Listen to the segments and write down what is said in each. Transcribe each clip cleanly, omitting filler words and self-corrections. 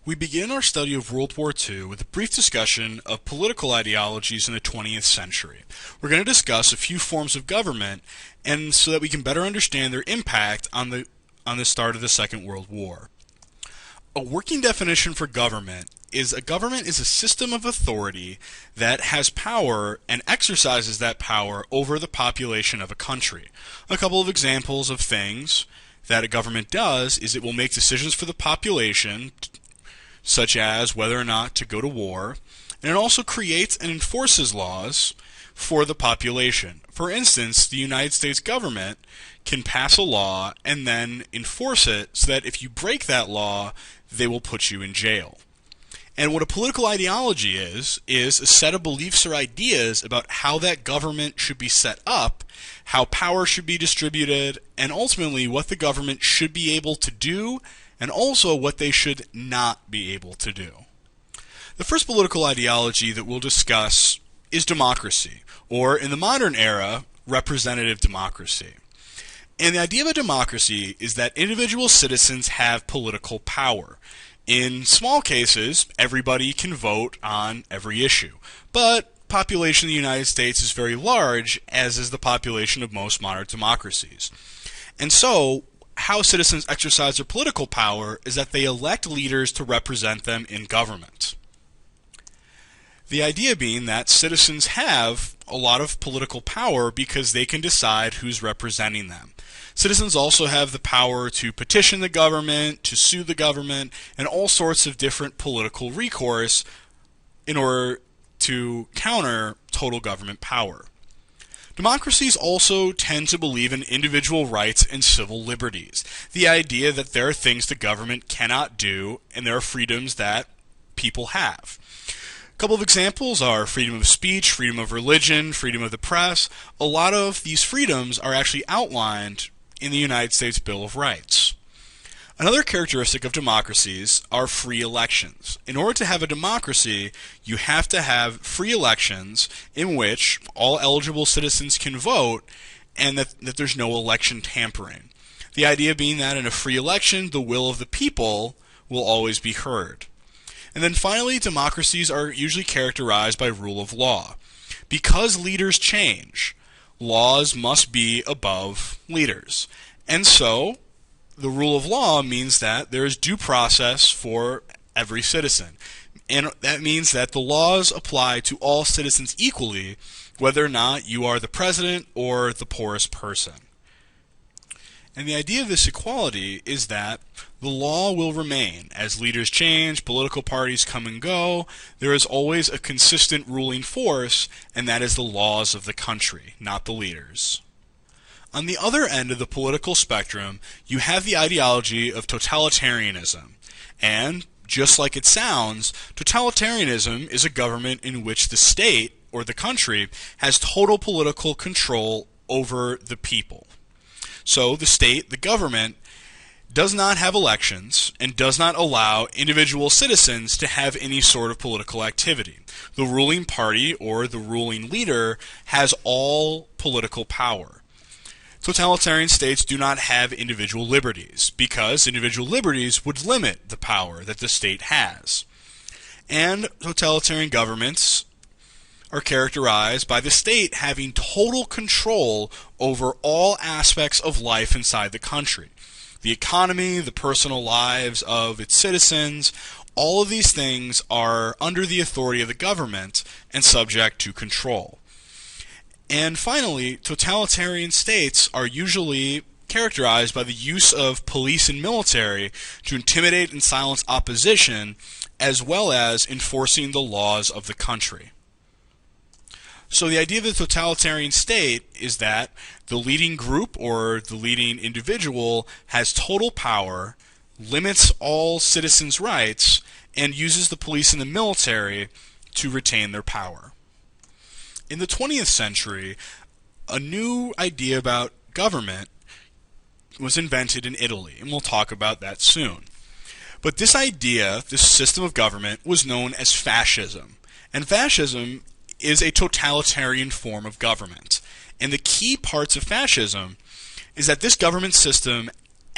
We begin our study of World War II with a brief discussion of political ideologies in the 20th century. We're going to discuss a few forms of government and so that we can better understand their impact on the start of the Second World War. A working definition for government is a system of authority that has power and exercises that power over the population of a country. A couple of examples of things that a government does is it will make decisions for the population, such as whether or not to go to war, and it also creates and enforces laws for the population. For instance, the United States government can pass a law and then enforce it so that if you break that law, they will put you in jail. And what a political ideology is a set of beliefs or ideas about how that government should be set up, how power should be distributed, and ultimately what the government should be able to do and also what they should not be able to do. The first political ideology that we'll discuss is democracy, or in the modern era, representative democracy. And the idea of a democracy is that individual citizens have political power. In small cases, everybody can vote on every issue, but population of the United States is very large, as is the population of most modern democracies. And so, how citizens exercise their political power is that they elect leaders to represent them in government. The idea being that citizens have a lot of political power because they can decide who's representing them. Citizens also have the power to petition the government, to sue the government, and all sorts of different political recourse in order to counter total government power. Democracies also tend to believe in individual rights and civil liberties. The idea that there are things the government cannot do and there are freedoms that people have. A couple of examples are freedom of speech, freedom of religion, freedom of the press. A lot of these freedoms are actually outlined in the United States Bill of Rights. Another characteristic of democracies are free elections. In order to have a democracy, you have to have free elections in which all eligible citizens can vote and that there's no election tampering. The idea being that in a free election, the will of the people will always be heard. And then finally, democracies are usually characterized by rule of law. Because leaders change, laws must be above leaders. And so, the rule of law means that there is due process for every citizen. And that means that the laws apply to all citizens equally, whether or not you are the president or the poorest person. And the idea of this equality is that the law will remain. As leaders change, political parties come and go, there is always a consistent ruling force, and that is the laws of the country, not the leaders. On the other end of the political spectrum, you have the ideology of totalitarianism. And, just like it sounds, totalitarianism is a government in which the state, or the country, has total political control over the people. So the state, the government, does not have elections and does not allow individual citizens to have any sort of political activity. The ruling party, or the ruling leader, has all political power. Totalitarian states do not have individual liberties, because individual liberties would limit the power that the state has. And totalitarian governments are characterized by the state having total control over all aspects of life inside the country. The economy, the personal lives of its citizens, all of these things are under the authority of the government and subject to control. And finally, totalitarian states are usually characterized by the use of police and military to intimidate and silence opposition, as well as enforcing the laws of the country. So the idea of the totalitarian state is that the leading group or the leading individual has total power, limits all citizens' rights, and uses the police and the military to retain their power. In the 20th century, a new idea about government was invented in Italy, and we'll talk about that soon. But this idea, this system of government, was known as fascism. And fascism is a totalitarian form of government. And the key parts of fascism is that this government system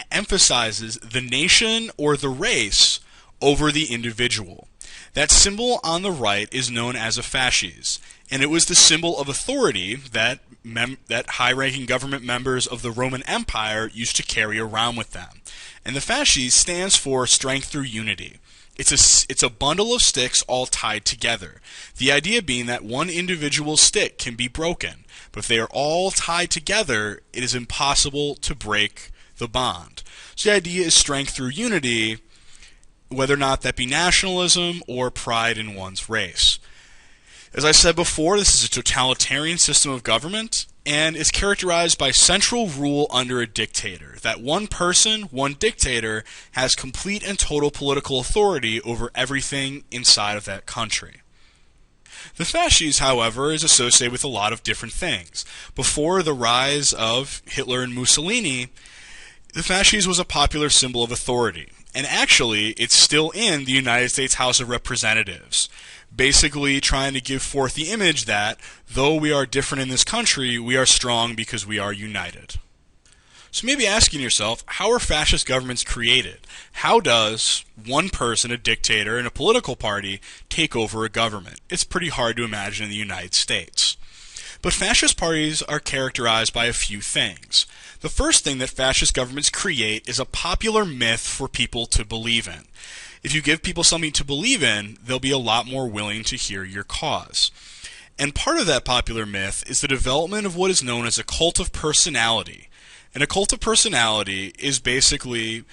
emphasizes the nation or the race over the individual. That symbol on the right is known as a fasces, and it was the symbol of authority that high-ranking government members of the Roman Empire used to carry around with them. And the fasces stands for strength through unity. It's a bundle of sticks all tied together. The idea being that one individual stick can be broken, but if they are all tied together, it is impossible to break the bond. So the idea is strength through unity, whether or not that be nationalism or pride in one's race. As I said before, this is a totalitarian system of government, and is characterized by central rule under a dictator. That one person, one dictator, has complete and total political authority over everything inside of that country. The fasces, however, is associated with a lot of different things. Before the rise of Hitler and Mussolini, the fasces was a popular symbol of authority. And actually, it's still in the United States House of Representatives, basically trying to give forth the image that, though we are different in this country, we are strong because we are united. So maybe asking yourself, how are fascist governments created? How does one person, a dictator, in a political party, take over a government? It's pretty hard to imagine in the United States. But fascist parties are characterized by a few things. The first thing that fascist governments create is a popular myth for people to believe in. If you give people something to believe in, they'll be a lot more willing to hear your cause. And part of that popular myth is the development of what is known as a cult of personality. And a cult of personality is basically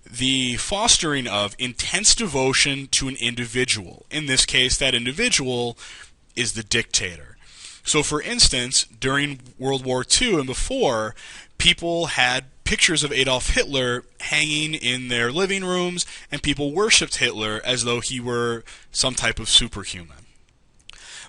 the fostering of intense devotion to an individual. In this case, that individual is the dictator. So for instance, during World War II and before, people had pictures of Adolf Hitler hanging in their living rooms, and people worshipped Hitler as though he were some type of superhuman.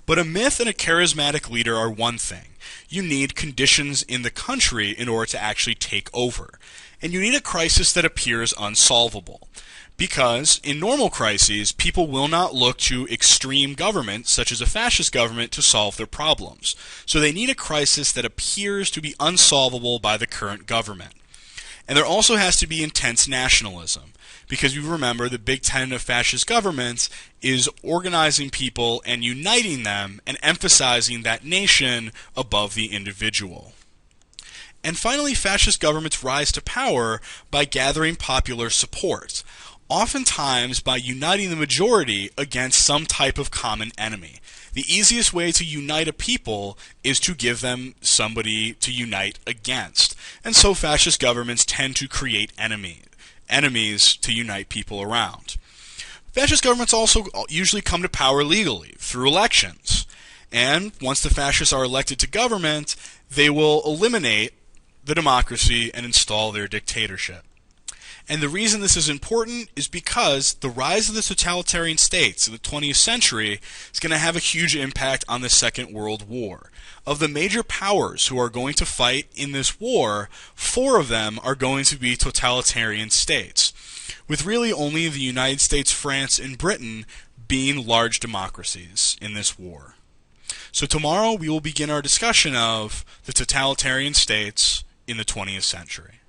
But a myth and a charismatic leader are one thing. You need conditions in the country in order to actually take over. And you need a crisis that appears unsolvable. Because in normal crises, people will not look to extreme government, such as a fascist government, to solve their problems. So they need a crisis that appears to be unsolvable by the current government. And there also has to be intense nationalism. Because you remember, the big tenet of fascist governments is organizing people and uniting them and emphasizing that nation above the individual. And finally, fascist governments rise to power by gathering popular support, oftentimes by uniting the majority against some type of common enemy. The easiest way to unite a people is to give them somebody to unite against. And so fascist governments tend to create enemies to unite people around. Fascist governments also usually come to power legally, through elections. And once the fascists are elected to government, they will eliminate the democracy and install their dictatorship. And the reason this is important is because the rise of the totalitarian states in the 20th century is going to have a huge impact on the Second World War. Of the major powers who are going to fight in this war, 4 of them are going to be totalitarian states, with really only the United States, France, and Britain being large democracies in this war. So tomorrow we will begin our discussion of the totalitarian states in the 20th century.